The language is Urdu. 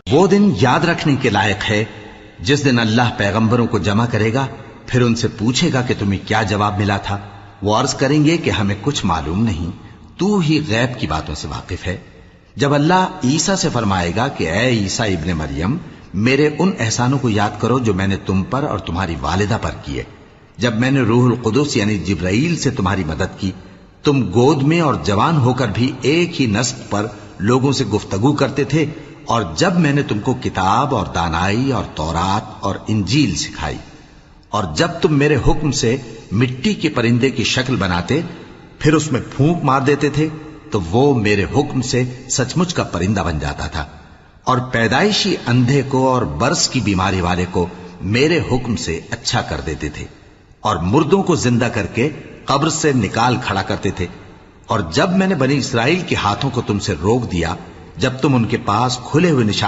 وہ دن یاد رکھنے کے لائق ہے جس دن اللہ پیغمبروں کو جمع کرے گا، پھر ان سے پوچھے گا کہ تمہیں کیا جواب ملا تھا۔ وہ عرض کریں گے کہ ہمیں کچھ معلوم نہیں، تو ہی غیب کی باتوں سے واقف ہے۔ جب اللہ عیسیٰ سے فرمائے گا کہ اے عیسیٰ ابن مریم، میرے ان احسانوں کو یاد کرو جو میں نے تم پر اور تمہاری والدہ پر کیے، جب میں نے روح القدس یعنی جبرائیل سے تمہاری مدد کی، تم گود میں اور جوان ہو کر بھی ایک ہی نسق پر لوگوں سے گفتگو کرتے تھے، اور جب میں نے تم کو کتاب اور دانائی اور تورات اور انجیل سکھائی، اور جب تم میرے حکم سے مٹی کے پرندے کی شکل بناتے پھر اس میں پھونک مار دیتے تھے تو وہ میرے حکم سے سچ مچ کا پرندہ بن جاتا تھا، اور پیدائشی اندھے کو اور برس کی بیماری والے کو میرے حکم سے اچھا کر دیتے تھے، اور مردوں کو زندہ کر کے قبر سے نکال کھڑا کرتے تھے۔ اور جب میں نے بنی اسرائیل کے ہاتھوں کو تم سے روک دیا جب تم ان کے پاس کھلے ہوئے نشان